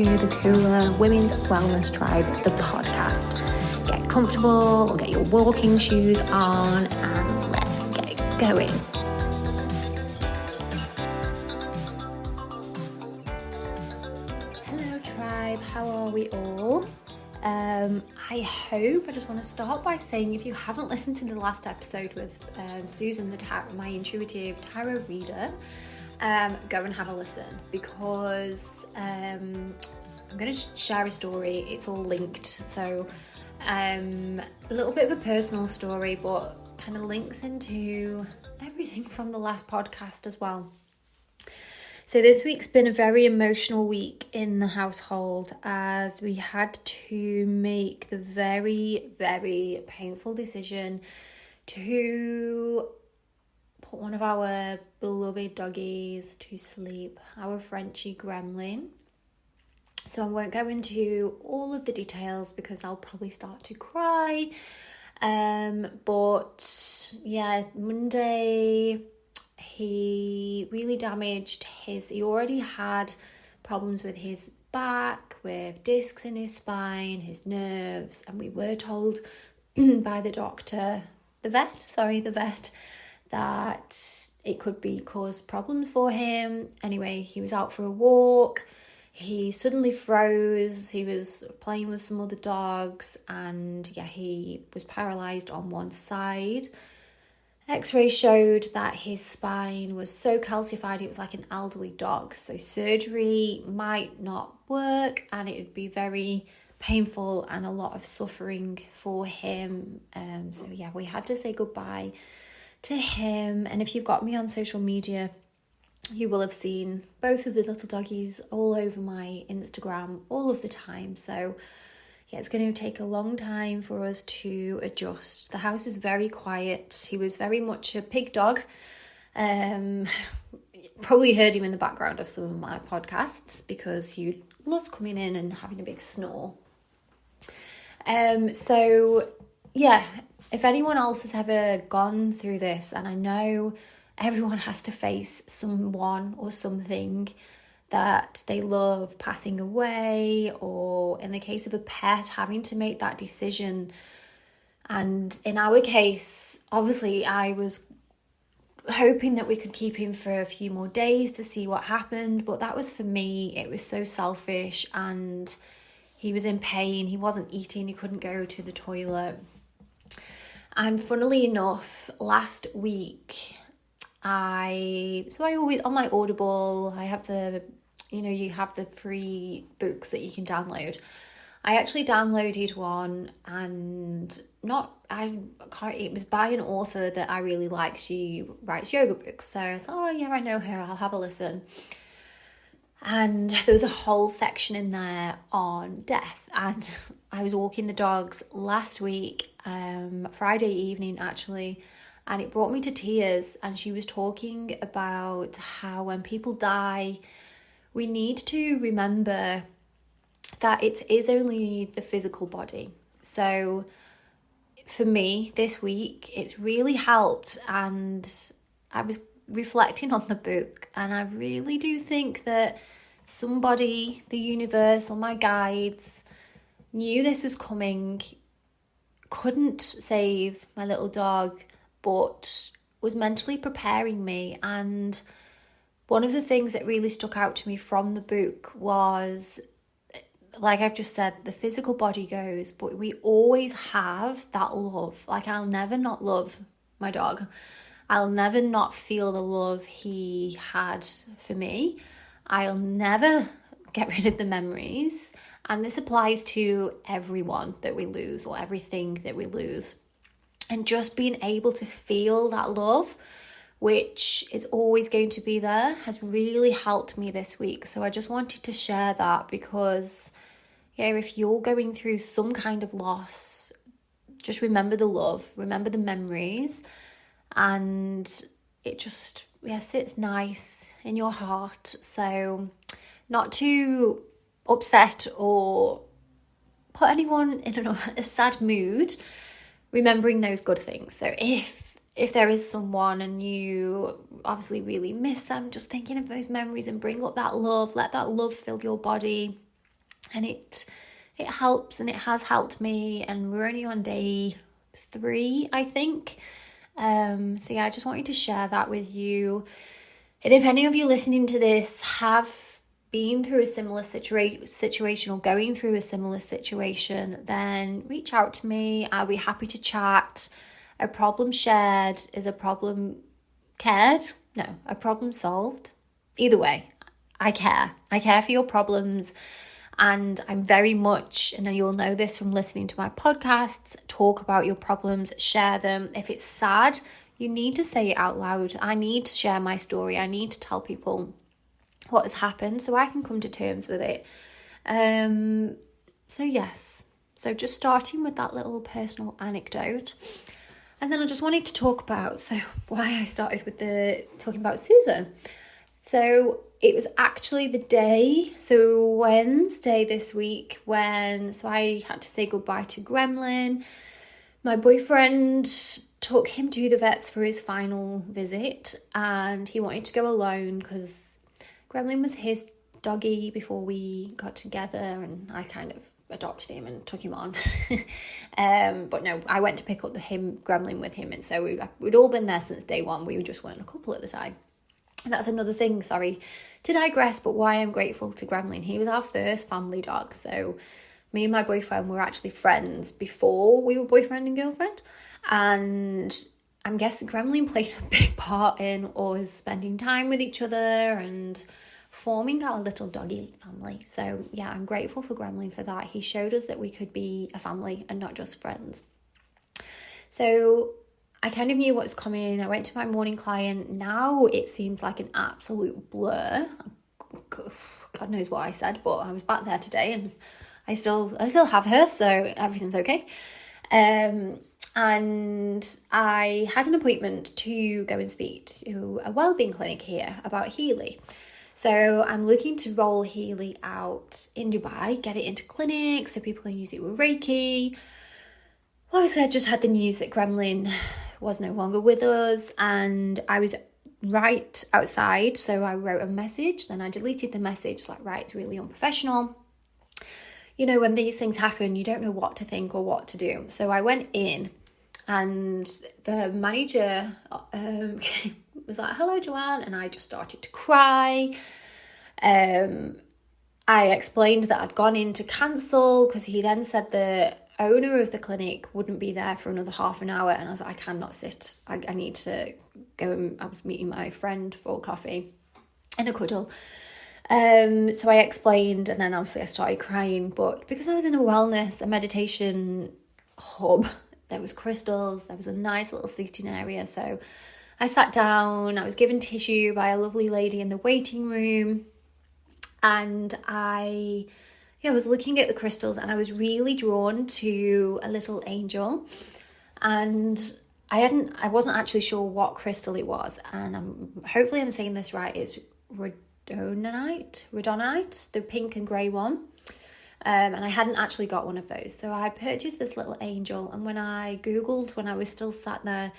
to the Cooler Women's Wellness Tribe, the podcast. Get comfortable, get your walking shoes on, and let's get going. Hello tribe, how are we all? I just want to start by saying, if you haven't listened to the last episode with Susan, my intuitive tarot reader, go and have a listen, because I'm going to share a story. It's all linked, so a little bit of a personal story, but kind of links into everything from the last podcast as well. So this week's been a very emotional week in the household, as we had to make the very, very painful decision to put one of our beloved doggies to sleep, our Frenchie gremlin. So I won't go into all of the details because I'll probably start to cry. But yeah, Monday he really damaged he already had problems with his back, with discs in his spine, his nerves, and we were told by the vet, that it could cause problems for him. Anyway, he was out for a walk. He suddenly froze. He was playing with some other dogs, and he was paralysed on one side. X-rays showed that his spine was so calcified, it was like an elderly dog. So surgery might not work, and it would be very painful and a lot of suffering for him. We had to say goodbye to him. And if you've got me on social media, you will have seen both of the little doggies all over my Instagram all of the time. So it's going to take a long time for us to adjust. The house is very quiet. He was very much a pig dog. Probably heard him in the background of some of my podcasts, because he loved coming in and having a big snore. If anyone else has ever gone through this, and I know everyone has to face someone or something that they love passing away, or in the case of a pet, having to make that decision. And in our case, obviously I was hoping that we could keep him for a few more days to see what happened, but that was, for me, it was so selfish, and he was in pain, he wasn't eating, he couldn't go to the toilet. And funnily enough, last week I always, on my Audible, I have you have the free books that you can download. I actually downloaded one, and it was by an author that I really like. She writes yoga books. So I was like, I know her, I'll have a listen. And there was a whole section in there on death. And I was walking the dogs last week, Friday evening actually, and it brought me to tears. And she was talking about how when people die, we need to remember that it is only the physical body. So for me this week, it's really helped, and I was reflecting on the book, and I really do think that somebody, the universe, or my guides knew this was coming, couldn't save my little dog, but was mentally preparing me. And one of the things that really stuck out to me from the book was, like I've just said, the physical body goes, but we always have that love. Like, I'll never not love my dog. I'll never not feel the love he had for me. I'll never get rid of the memories. And this applies to everyone that we lose, or everything that we lose. And just being able to feel that love, which is always going to be there, has really helped me this week. So I just wanted to share that, because if you're going through some kind of loss, just remember the love, remember the memories, and it just sits nice in your heart. So not to upset or put anyone in a sad mood, remembering those good things. So if there is someone and you obviously really miss them, just thinking of those memories and bring up that love, let that love fill your body. And it helps, and it has helped me, and we're only on day 3, I think. So yeah, I just wanted to share that with you. And if any of you listening to this have been through a similar situation or going through a similar situation, then reach out to me. I'll be happy to chat. A problem shared is a problem cared. No, a problem solved. Either way, I care. I care for your problems. And I'm very much, and you'll know this from listening to my podcasts, talk about your problems, share them. If it's sad, you need to say it out loud. I need to share my story. I need to tell people what has happened so I can come to terms with it. So yes, so just starting with that little personal anecdote. And then I just wanted to talk about, so why I started with talking about Susan. So it was actually the day, so Wednesday this week, so I had to say goodbye to Gremlin. My boyfriend took him to the vets for his final visit, and he wanted to go alone because Gremlin was his doggy before we got together, and I kind of adopted him and took him on. But no, I went to pick up Gremlin with him, and so we'd all been there since day 1. We just weren't a couple at the time. And that's another thing, sorry to digress, but why I'm grateful to Gremlin. He was our first family dog. So me and my boyfriend were actually friends before we were boyfriend and girlfriend. And I'm guessing Gremlin played a big part in us spending time with each other and forming our little doggy family. So yeah, I'm grateful for Gremlin for that. He showed us that we could be a family and not just friends. So I kind of knew what was coming. I went to my morning client. Now it seems like an absolute blur. God knows what I said, but I was back there today, and I still have her, so everything's okay. And I had an appointment to go and speak to a wellbeing clinic here about Healy. So I'm looking to roll Healy out in Dubai, get it into clinics so people can use it with Reiki. Obviously, I just had the news that Gremlin was no longer with us, and I was right outside, so I wrote a message, then I deleted the message, like, right, it's really unprofessional. You know, when these things happen, you don't know what to think or what to do. So I went in, and the manager was like, hello, Joanne, and I just started to cry. I explained that I'd gone in to cancel because he then said the owner of the clinic wouldn't be there for another half an hour, and I was like, I cannot sit. I need to go. And I was meeting my friend for coffee and a cuddle. So I explained, and then obviously I started crying. But because I was in a meditation hub, there was crystals, there was a nice little seating area. So I sat down, I was given tissue by a lovely lady in the waiting room, and I was looking at the crystals, and I was really drawn to a little angel, and I wasn't actually sure what crystal it was, and hopefully I'm saying this right. It's rhodonite, the pink and grey one. And I hadn't actually got one of those, so I purchased this little angel. And when I googled, when I was still sat there,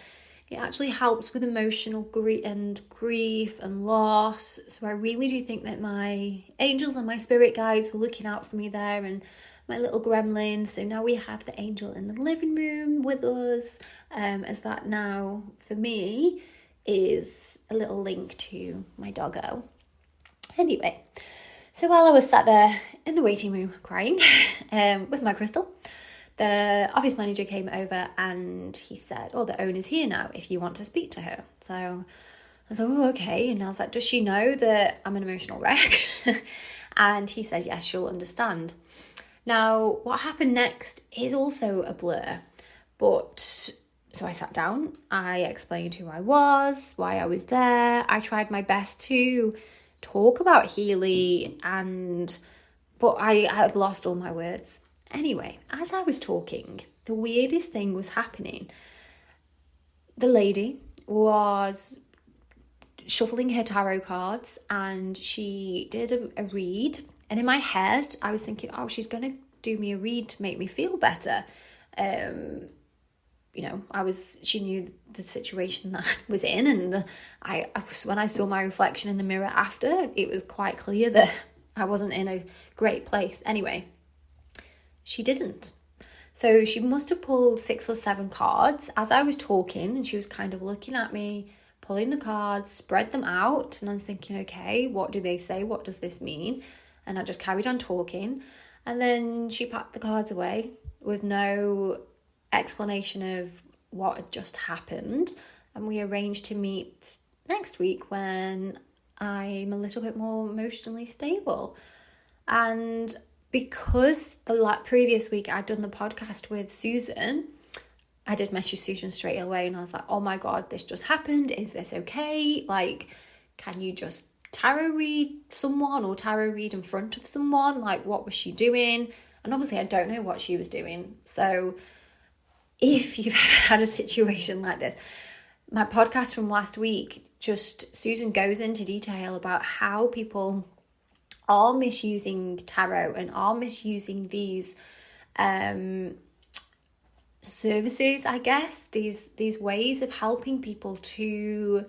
it actually helps with emotional grief and loss. So I really do think that my angels and my spirit guides were looking out for me there, and my little gremlin. So now we have the angel in the living room with us, as that now for me is a little link to my doggo. Anyway, so while I was sat there in the waiting room crying with my crystal, the office manager came over and he said, oh, the owner's here now if you want to speak to her. So I was like, oh, okay. And I was like, does she know that I'm an emotional wreck? And he said, yes, she'll understand. Now, what happened next is also a blur. But so I sat down, I explained who I was, why I was there. I tried my best to talk about Healy, but I had lost all my words. Anyway, as I was talking, the weirdest thing was happening. The lady was shuffling her tarot cards, and she did a read. And in my head, I was thinking, oh, she's going to do me a read to make me feel better. She knew the situation that I was in, and when I saw my reflection in the mirror after, it was quite clear that I wasn't in a great place. Anyway, she didn't. So she must have pulled 6 or 7 cards as I was talking, and she was kind of looking at me, pulling the cards, spread them out, and I was thinking, okay, what do they say? What does this mean? And I just carried on talking, and then she packed the cards away with no explanation of what had just happened, and we arranged to meet next week when I'm a little bit more emotionally stable. And because the previous week I'd done the podcast with Susan, I did message Susan straight away, and I was like, oh my God, this just happened. Is this okay? Like, can you just tarot read someone or tarot read in front of someone? Like, what was she doing? And obviously I don't know what she was doing. So if you've ever had a situation like this, my podcast from last week, just Susan goes into detail about how people are misusing tarot and are misusing these services, I guess, these ways of helping people to,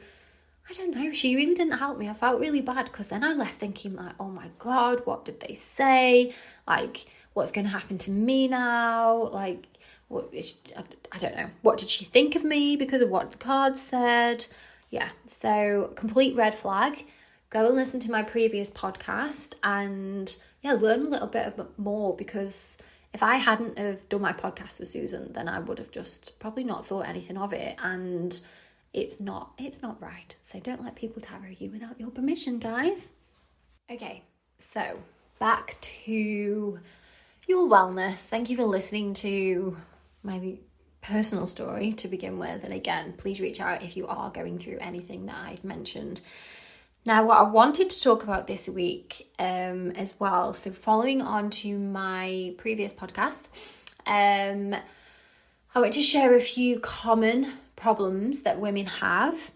I don't know, she really didn't help me. I felt really bad because then I left thinking like, oh my God, what did they say? Like, what's going to happen to me now? Like, I don't know. What did she think of me because of what the cards said? Yeah, so complete red flag. Go and listen to my previous podcast and learn a little bit more, because if I hadn't have done my podcast with Susan, then I would have just probably not thought anything of it, and it's not right. So don't let people tarot you without your permission, guys. Okay, so back to your wellness. Thank you for listening to my personal story to begin with, and again, please reach out if you are going through anything that I'd mentioned. Now, what I wanted to talk about this week as well, so following on to my previous podcast, I want to share a few common problems that women have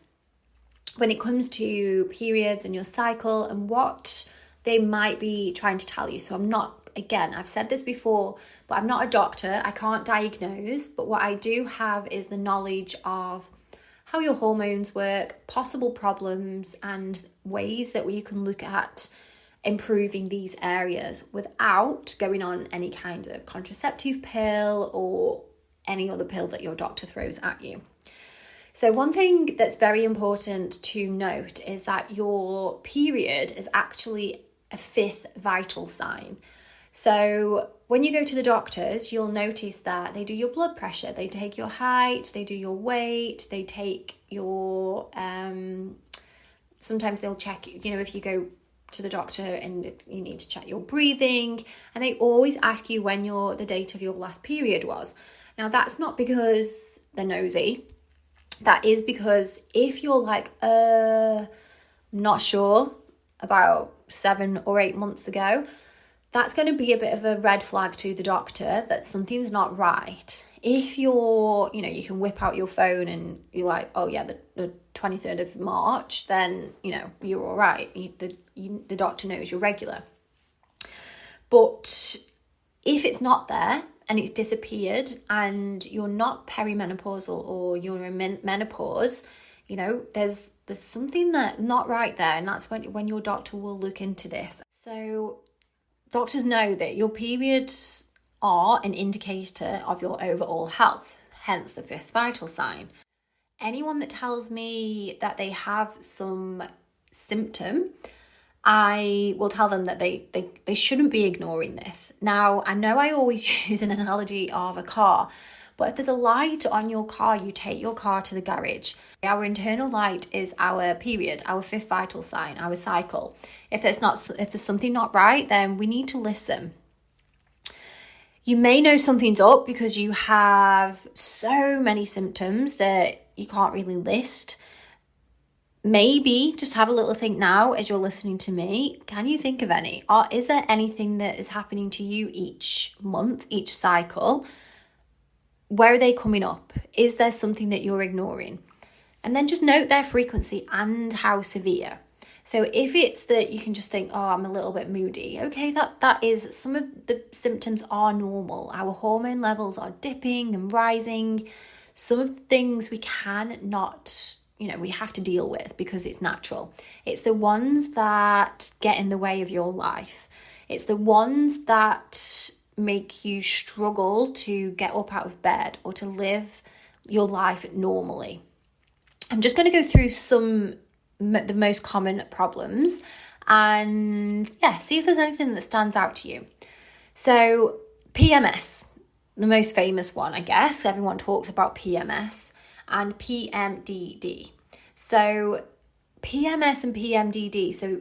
when it comes to periods and your cycle and what they might be trying to tell you. So I'm not, again, I've said this before, but I'm not a doctor. I can't diagnose, but what I do have is the knowledge of how your hormones work, possible problems, and ways that you can look at improving these areas without going on any kind of contraceptive pill or any other pill that your doctor throws at you. So one thing that's very important to note is that your period is actually a 5th vital sign. So when you go to the doctors, you'll notice that they do your blood pressure, they take your height, they do your weight, they take your, sometimes they'll check, if you go to the doctor and you need to check your breathing, and they always ask you when the date of your last period was. Now that's not because they're nosy. That is because if you're like, not sure, about 7 or 8 months ago, that's going to be a bit of a red flag to the doctor that something's not right. If you're, you can whip out your phone and you're like, oh yeah, the 23rd of March, then, you're all right. The doctor knows you're regular. But if it's not there and it's disappeared and you're not perimenopausal or you're in menopause, there's something that not right there, and that's when your doctor will look into this. So doctors know that your periods are an indicator of your overall health, hence the 5th vital sign. Anyone that tells me that they have some symptom, I will tell them that they shouldn't be ignoring this. Now, I know I always use an analogy of a car, but if there's a light on your car, you take your car to the garage. Our internal light is our period, our 5th vital sign, our cycle. If there's something not right, then we need to listen. You may know something's up because you have so many symptoms that you can't really list. Maybe just have a little think now as you're listening to me. Can you think of any? Or is there anything that is happening to you each month, each cycle? Where are they coming up? Is there something that you're ignoring? And then just note their frequency and how severe. So if it's that you can just think, oh, I'm a little bit moody. Okay, that is, some of the symptoms are normal. Our hormone levels are dipping and rising. Some of the things we can not we have to deal with because it's natural. It's the ones that get in the way of your life. It's the ones that make you struggle to get up out of bed or to live your life normally. I'm just going to go through the most common problems and see if there's anything that stands out to you. So PMS, the most famous one, I guess. Everyone talks about PMS and PMDD. So PMS and PMDD. So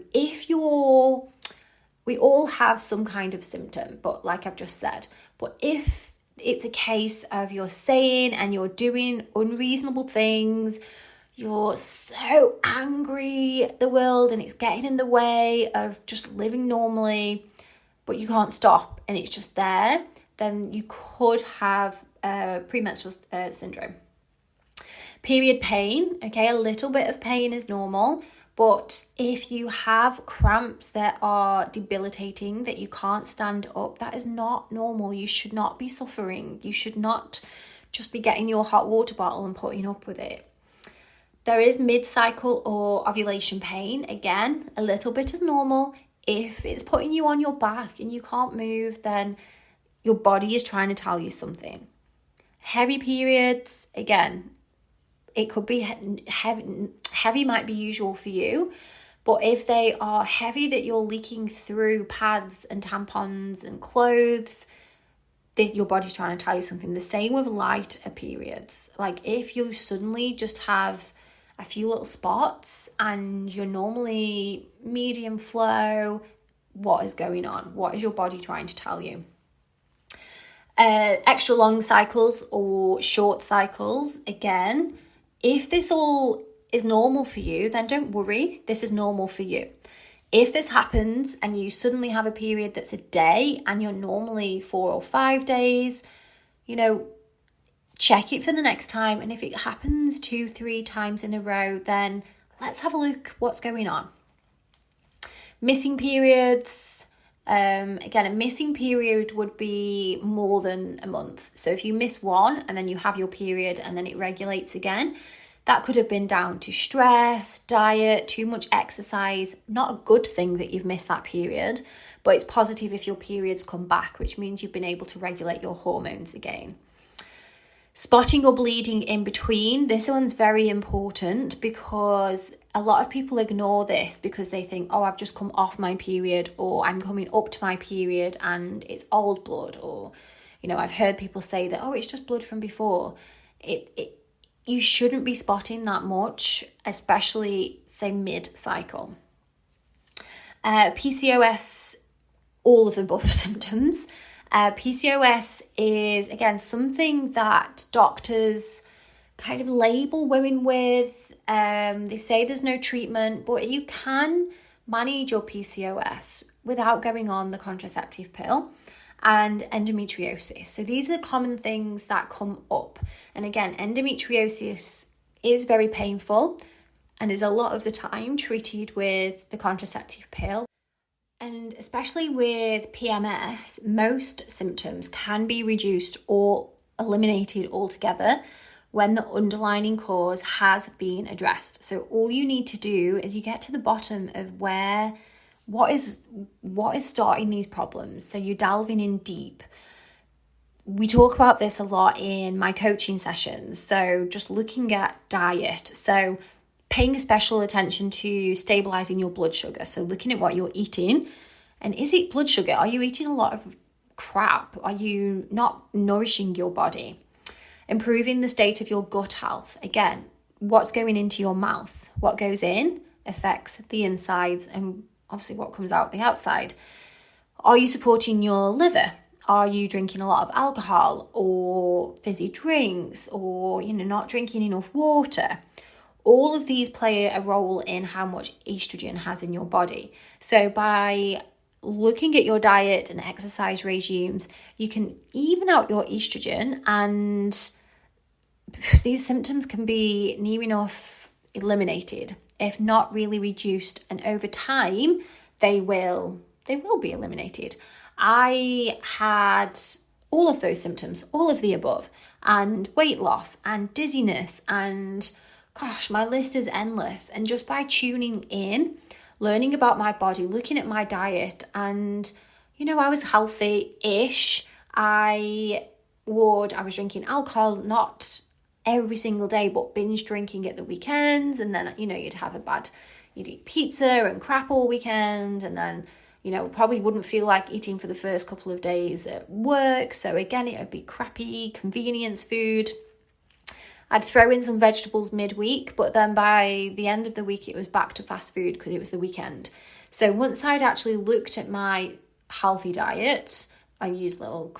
we all have some kind of symptom, but like I've just said, but if it's a case of you're saying and you're doing unreasonable things, you're so angry at the world and it's getting in the way of just living normally, but you can't stop and it's just there, then you could have premenstrual syndrome. Period pain, okay, a little bit of pain is normal, but if you have cramps that are debilitating, that you can't stand up, that is not normal. You should not be suffering. You should not just be getting your hot water bottle and putting up with it. There is mid-cycle or ovulation pain. Again, a little bit is normal. If it's putting you on your back and you can't move, then your body is trying to tell you something. Heavy periods, again, it could be heavy might be usual for you, but if they are heavy that you're leaking through pads and tampons and clothes, your body's trying to tell you something. The same with lighter periods. Like if you suddenly just have a few little spots and you're normally medium flow, what is going on? What is your body trying to tell you? Extra long cycles or short cycles, again, if this all is normal for you, then don't worry. This is normal for you. If this happens and you suddenly have a period that's a day and you're normally 4 or 5 days, check it for the next time. And if it happens 2-3 times in a row, then let's have a look what's going on. Missing periods. Again, a missing period would be more than a month. So if you miss one and then you have your period and then it regulates again, that could have been down to stress, diet, too much exercise. Not a good thing that you've missed that period, but it's positive if your periods come back, which means you've been able to regulate your hormones again. Spotting or bleeding in between. This one's very important because a lot of people ignore this because they think, oh, I've just come off my period, or I'm coming up to my period and it's old blood, or, I've heard people say that, oh, it's just blood from before. You shouldn't be spotting that much, especially, say, mid-cycle. PCOS, all of the above symptoms. PCOS is, again, something that doctors kind of label women with. They say there's no treatment, but you can manage your PCOS without going on the contraceptive pill. And endometriosis. So these are common things that come up. And again, endometriosis is very painful and is a lot of the time treated with the contraceptive pill. And especially with PMS, most symptoms can be reduced or eliminated altogether when the underlying cause has been addressed. So all you need to do is you get to the bottom of what is starting these problems. So you're delving in deep. We talk about this a lot in my coaching sessions. So just looking at diet. So paying special attention to stabilizing your blood sugar. So looking at what you're eating. And is it blood sugar? Are you eating a lot of crap? Are you not nourishing your body? Improving the state of your gut health. Again, what's going into your mouth? What goes in affects the insides and obviously what comes out the outside. Are you supporting your liver? Are you drinking a lot of alcohol or fizzy drinks, or not drinking enough water? All of these play a role in how much estrogen has in your body. So by looking at your diet and exercise regimes, you can even out your estrogen, and these symptoms can be near enough eliminated, if not really reduced, and over time they will be eliminated. I had all of those symptoms, all of the above, and weight loss and dizziness and gosh, my list is endless. And just by tuning in, learning about my body, looking at my diet, and, I was healthy-ish. I was drinking alcohol, not every single day, but binge drinking at the weekends. And then, you'd eat pizza and crap all weekend. And then, probably wouldn't feel like eating for the first couple of days at work. So again, it would be crappy convenience food. I'd throw in some vegetables midweek, but then by the end of the week, it was back to fast food because it was the weekend. So once I'd actually looked at my healthy diet, I used little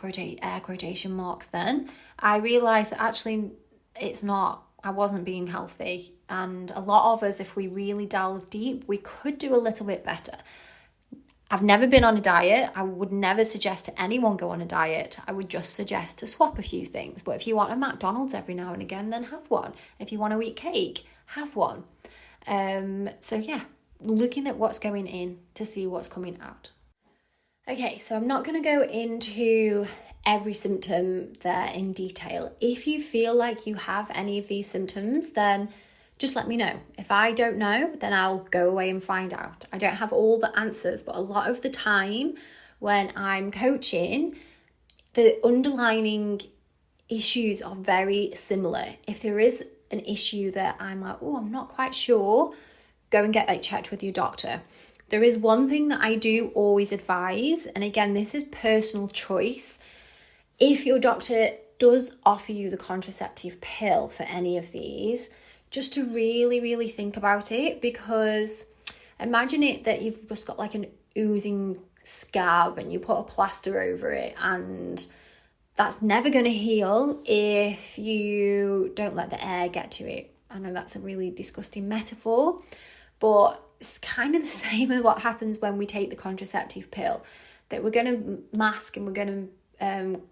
air quotation marks then, I realised that actually I wasn't being healthy. And a lot of us, if we really delve deep, we could do a little bit better. I've never been on a diet. I would never suggest to anyone go on a diet. I would just suggest to swap a few things. But if you want a McDonald's every now and again, then have one. If you want to eat cake, have one. Looking at what's going in to see what's coming out. Okay, so I'm not going to go into every symptom there in detail. If you feel like you have any of these symptoms, then just let me know. If I don't know, then I'll go away and find out. I don't have all the answers, but a lot of the time when I'm coaching, the underlying issues are very similar. If there is an issue that I'm like, I'm not quite sure, go and get that checked with your doctor. There is one thing that I do always advise, and again, this is personal choice. If your doctor does offer you the contraceptive pill for any of these, just to really, really think about it, because imagine it that you've just got like an oozing scab and you put a plaster over it, and that's never going to heal if you don't let the air get to it. I know that's a really disgusting metaphor, but it's kind of the same as what happens when we take the contraceptive pill, that we're going to mask and we're going to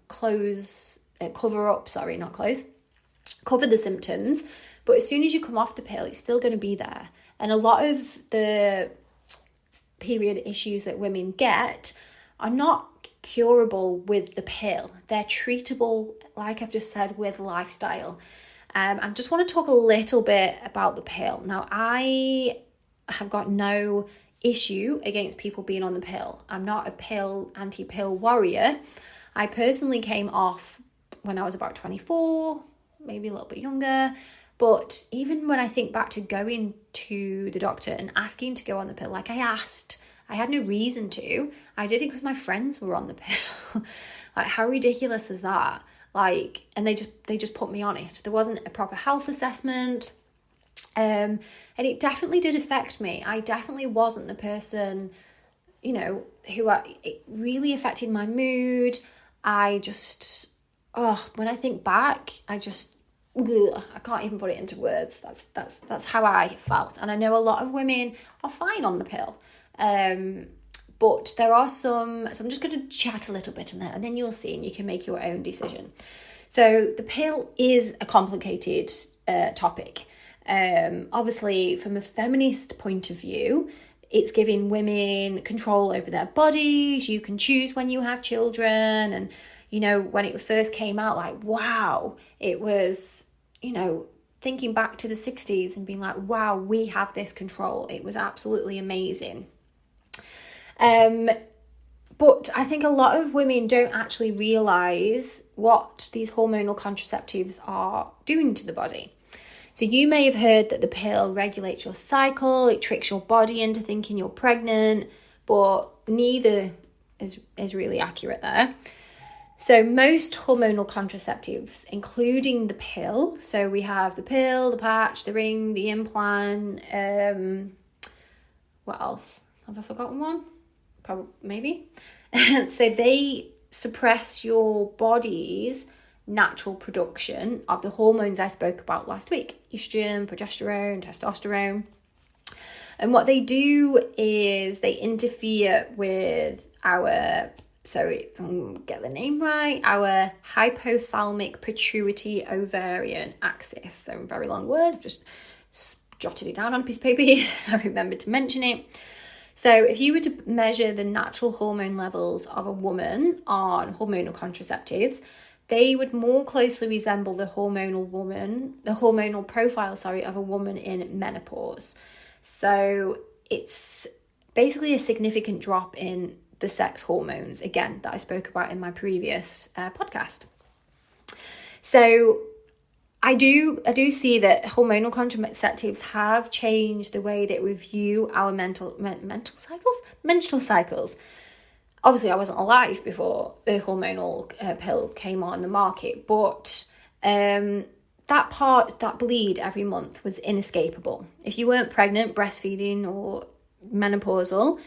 cover the symptoms. But as soon as you come off the pill, it's still going to be there. And a lot of the period issues that women get are not curable with the pill. They're treatable, like I've just said, with lifestyle. I just want to talk a little bit about the pill. Now, I have got no issue against people being on the pill. I'm not a anti-pill warrior. I personally came off when I was about 24, maybe a little bit younger. But even when I think back to going to the doctor and asking to go on the pill, like I asked, I had no reason to. I did it because my friends were on the pill. Like, how ridiculous is that? Like, and they just put me on it. There wasn't a proper health assessment. And it definitely did affect me. I definitely wasn't the person, it really affected my mood. When I think back, I can't even put it into words. That's how I felt. And I know a lot of women are fine on the pill. But there are some, so I'm just going to chat a little bit on that, and then you'll see and you can make your own decision. So the pill is a complicated topic. Obviously, from a feminist point of view, it's giving women control over their bodies. You can choose when you have children. And, when it first came out, like, wow, it was, thinking back to the 60s and being like, wow, we have this control. It was absolutely amazing. But I think a lot of women don't actually realise what these hormonal contraceptives are doing to the body. So you may have heard that the pill regulates your cycle, it tricks your body into thinking you're pregnant, but neither is really accurate there. So most hormonal contraceptives, including the pill, so we have the pill, the patch, the ring, the implant, what else? Have I forgotten one? Probably, maybe. So they suppress your body's natural production of the hormones I spoke about last week: estrogen, progesterone, testosterone. And what they do is they interfere with our, get the name right, our hypothalamic pituitary ovarian axis. So a very long word, I've just jotted it down on a piece of paper here. I remembered to mention it. So if you were to measure the natural hormone levels of a woman on hormonal contraceptives, they would more closely resemble the hormonal profile, of a woman in menopause. So it's basically a significant drop in the sex hormones, again, that I spoke about in my previous podcast. So I do see that hormonal contraceptives have changed the way that we view our menstrual cycles. Obviously, I wasn't alive before the hormonal pill came on the market, but that bleed every month was inescapable. If you weren't pregnant, breastfeeding, or menopausal,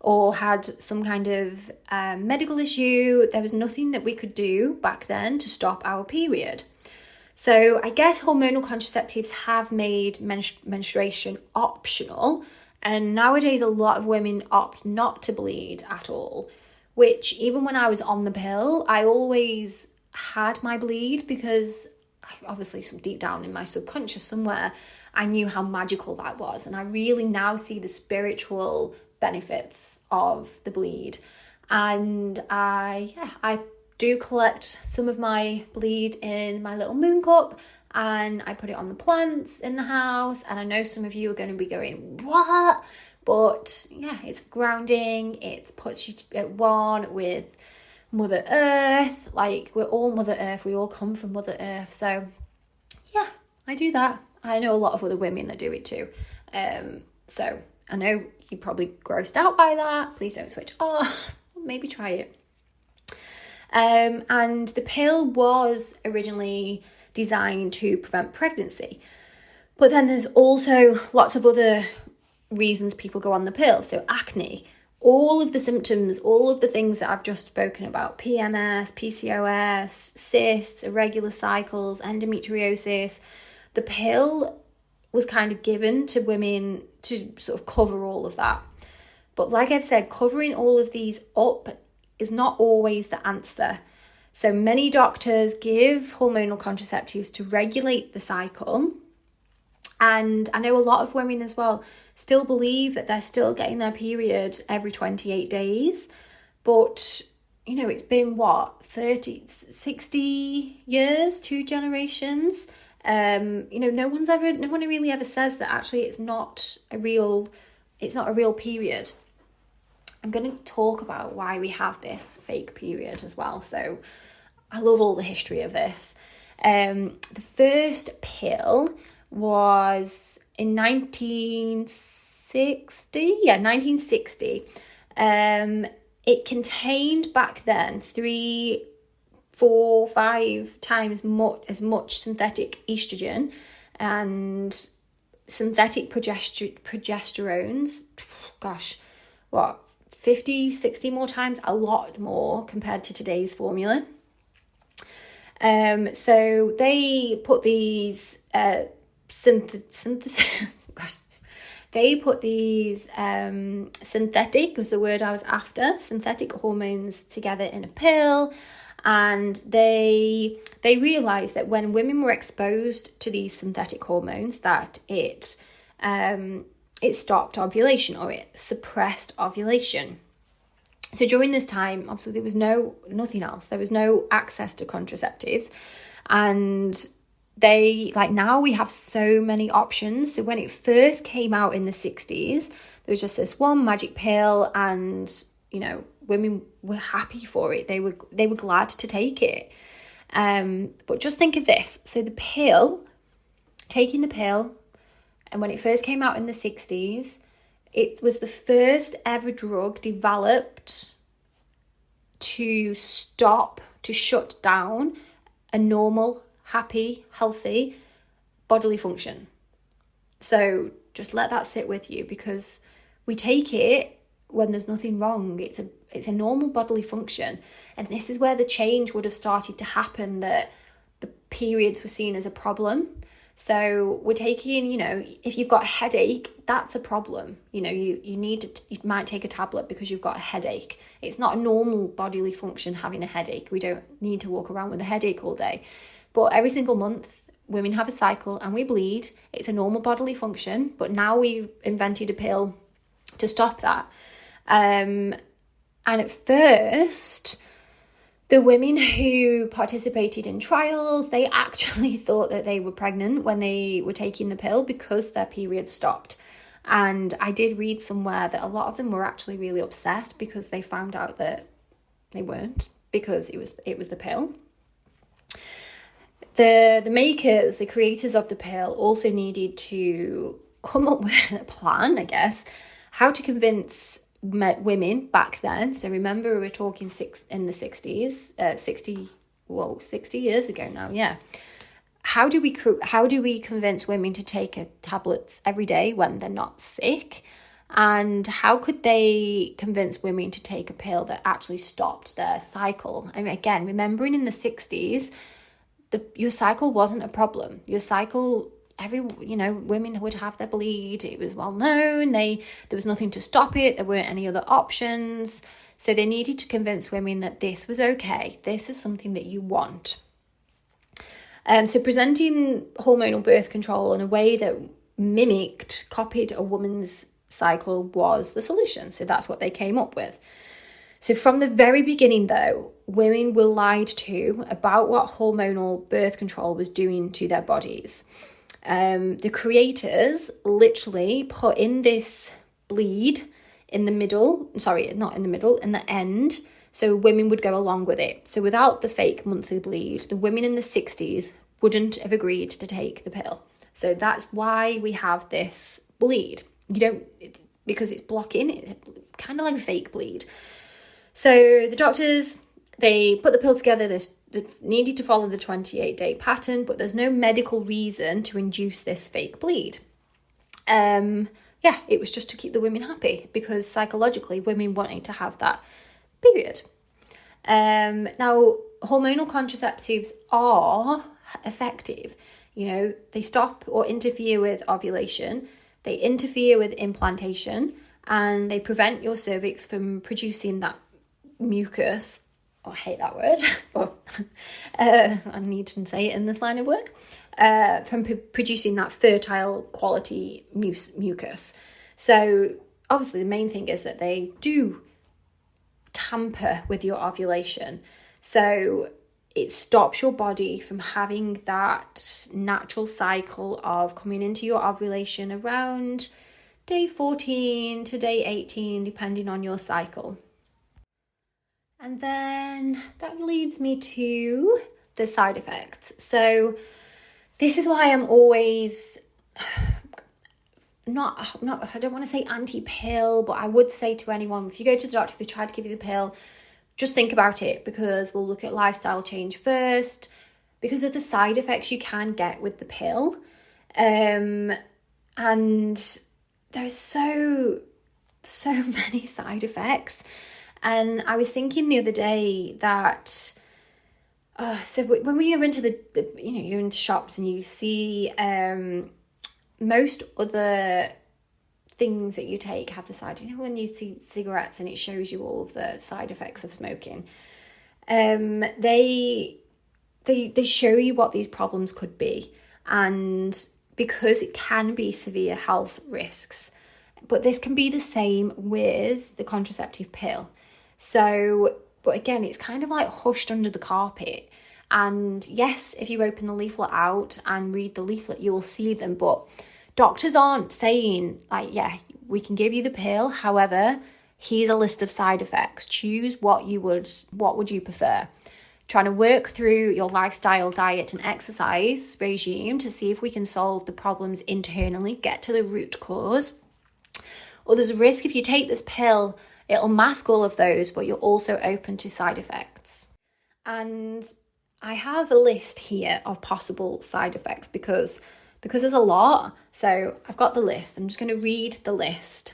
or had some kind of medical issue, there was nothing that we could do back then to stop our period. So I guess hormonal contraceptives have made menstruation optional, and nowadays a lot of women opt not to bleed at all, which even when I was on the pill, I always had my bleed because obviously some deep down in my subconscious somewhere, I knew how magical that was. And I really now see the spiritual benefits of the bleed. And I do collect some of my bleed in my little moon cup, and I put it on the plants in the house. And I know some of you are going to be going, what? But yeah, it's grounding. It puts you at one with Mother Earth. Like, we're all Mother Earth. We all come from Mother Earth. So yeah, I do that. I know a lot of other women that do it too. So I know you're probably grossed out by that. Please don't switch off. Maybe try it. And the pill was originally designed to prevent pregnancy. But then there's also lots of other reasons people go on the pill. So acne, all of the symptoms, all of the things that I've just spoken about, PMS, PCOS, cysts, irregular cycles, endometriosis, the pill was kind of given to women to sort of cover all of that. But like I've said, covering all of these up is not always the answer. So many doctors give hormonal contraceptives to regulate the cycle. And I know a lot of women as well still believe that they're still getting their period every 28 days. But, you know, it's been 60 years, 2 generations. No one really ever says that actually it's not a real period. I'm going to talk about why we have this fake period as well. So I love all the history of this. The first pill was in 1960. Yeah, 1960. It contained back then 3, 4, 5 times as much synthetic estrogen and synthetic progesterones. Gosh, 50, 60 more times, a lot more compared to today's formula. So they put these synthetic was the word I was after, synthetic hormones together in a pill. And they realised that when women were exposed to these synthetic hormones, that it stopped ovulation, or it suppressed ovulation. So during this time, obviously there was nothing else. There was no access to contraceptives. And now we have so many options. So when it first came out in the 60s, there was just this one magic pill, and, you know, women were happy for it. They were glad to take it. But just think of this. So taking the pill, and when it first came out in the 60s, it was the first ever drug developed to shut down a normal, happy, healthy bodily function. So just let that sit with you, because we take it when there's nothing wrong. It's a normal bodily function. And this is where the change would have started to happen, that the periods were seen as a problem. So we're taking, you know, if you've got a headache, that's a problem. You know, you might take a tablet because you've got a headache. It's not a normal bodily function having a headache. We don't need to walk around with a headache all day. But every single month, women have a cycle and we bleed. It's a normal bodily function. But now we've invented a pill to stop that. And at first, The women who participated in trials, they actually thought that they were pregnant when they were taking the pill because their period stopped. And I did read somewhere that a lot of them were actually really upset because they found out that they weren't, because it was the pill. The creators of the pill also needed to come up with a plan, I guess, how to convince women back then. So remember, we were talking in the 60s, 60 years ago now, yeah. How do we convince women to take tablets every day when they're not sick? And how could they convince women to take a pill that actually stopped their cycle? And again, remembering in the 60s, your cycle wasn't a problem. Your cycle, women would have their bleed. It was well known. There was nothing to stop it. There weren't any other options. So they needed to convince women that this was okay. This is something that you want. So presenting hormonal birth control in a way that copied a woman's cycle was the solution. So that's what they came up with. So from the very beginning, though, women were lied to about what hormonal birth control was doing to their bodies. The creators literally put in this bleed in the end, so women would go along with it. So without the fake monthly bleed, the women in the 60s wouldn't have agreed to take the pill. So that's why we have this bleed. Because it's blocking, it's kind of like a fake bleed. So the doctors, they put the pill together. They needed to follow the 28-day pattern, but there's no medical reason to induce this fake bleed. It was just to keep the women happy, because psychologically women wanted to have that period. Now, hormonal contraceptives are effective. They stop or interfere with ovulation. They interfere with implantation, and they prevent your cervix from producing that mucus. I hate that word, but I need to say it in this line of work, from producing that fertile quality mucus. So obviously the main thing is that they do tamper with your ovulation. So it stops your body from having that natural cycle of coming into your ovulation around day 14 to day 18, depending on your cycle. And then that leads me to the side effects. So this is why I'm always I don't want to say anti-pill, but I would say to anyone, if you go to the doctor, if they try to give you the pill, just think about it, because we'll look at lifestyle change first, because of the side effects you can get with the pill. And there's so many side effects. And I was thinking the other day that, so when we go into you're into shops and you see most other things that you take have the side, when you see cigarettes and it shows you all of the side effects of smoking, they show you what these problems could be, and because it can be severe health risks. But this can be the same with the contraceptive pill. So, but again, it's kind of like hushed under the carpet. And yes, if you open the leaflet out and read the leaflet, you will see them. But doctors aren't saying we can give you the pill. However, here's a list of side effects. Choose what would you prefer. Trying to work through your lifestyle, diet and exercise regime to see if we can solve the problems internally, get to the root cause. Or there's a risk if you take this pill, it'll mask all of those, but you're also open to side effects. And I have a list here of possible side effects because there's a lot. So I've got the list. I'm just going to read the list.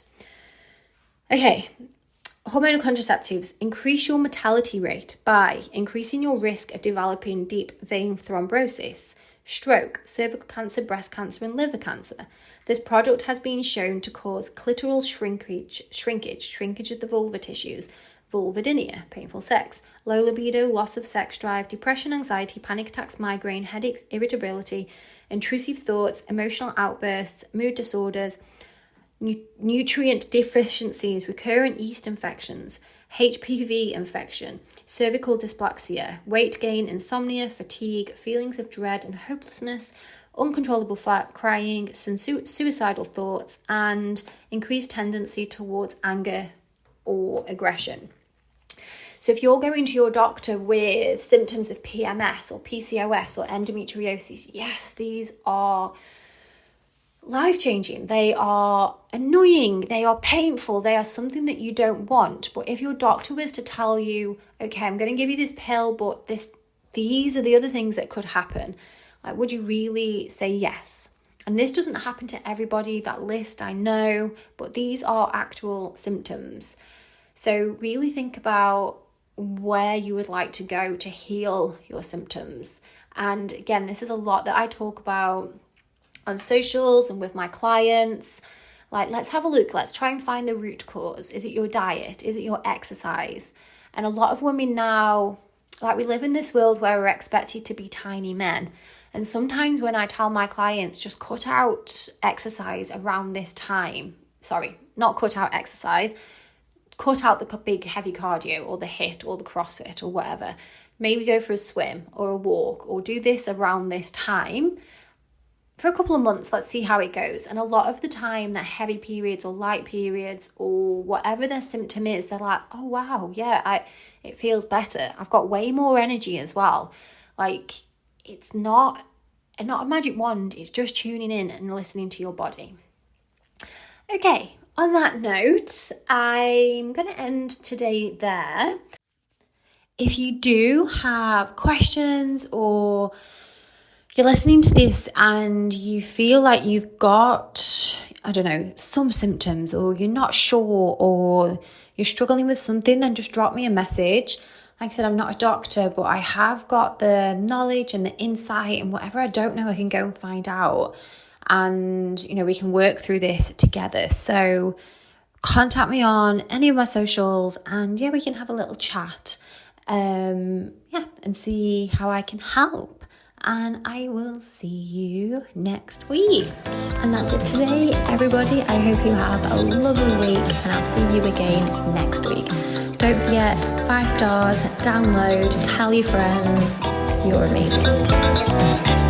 Okay. Hormonal contraceptives increase your mortality rate by increasing your risk of developing deep vein thrombosis, stroke, cervical cancer, breast cancer, and liver cancer. This product has been shown to cause clitoral shrinkage of the vulva tissues, vulvodynia, painful sex, low libido, loss of sex drive, depression, anxiety, panic attacks, migraine, headaches, irritability, intrusive thoughts, emotional outbursts, mood disorders, nutrient deficiencies, recurrent yeast infections, HPV infection, cervical dysplasia, weight gain, insomnia, fatigue, feelings of dread and hopelessness, uncontrollable crying, suicidal thoughts, and increased tendency towards anger or aggression. So if you're going to your doctor with symptoms of PMS or PCOS or endometriosis, yes, these are life-changing. They are annoying. They are painful. They are something that you don't want. But if your doctor was to tell you, okay, I'm going to give you this pill, but these are the other things that could happen, like, would you really say yes? And this doesn't happen to everybody, that list, I know, but these are actual symptoms. So really think about where you would like to go to heal your symptoms. And again, this is a lot that I talk about on socials and with my clients. Like, let's have a look. Let's try and find the root cause. Is it your diet? Is it your exercise? And a lot of women now, like, we live in this world where we're expected to be tiny men. And sometimes when I tell my clients, just cut out exercise around this time. Sorry, not cut out exercise. Cut out the big heavy cardio or the HIIT or the CrossFit or whatever. Maybe go for a swim or a walk or do this around this time for a couple of months. Let's see how it goes. And a lot of the time, that heavy periods or light periods or whatever their symptom is, they're like, oh wow, yeah, it feels better. I've got way more energy as well. Like, it's not a magic wand. It's just tuning in and listening to your body. Okay. On that note, I'm going to end today there. If you do have questions or you're listening to this and you feel like you've got, I don't know, some symptoms, or you're not sure, or you're struggling with something, then just drop me a message. Like I said, I'm not a doctor, but I have got the knowledge and the insight, and whatever I don't know, I can go and find out. And, we can work through this together. So contact me on any of my socials, and we can have a little chat. And see how I can help. And I will see you next week. And that's it today, everybody. I hope you have a lovely week, and I'll see you again next week. Don't forget, 5 stars, download, tell your friends. You're amazing.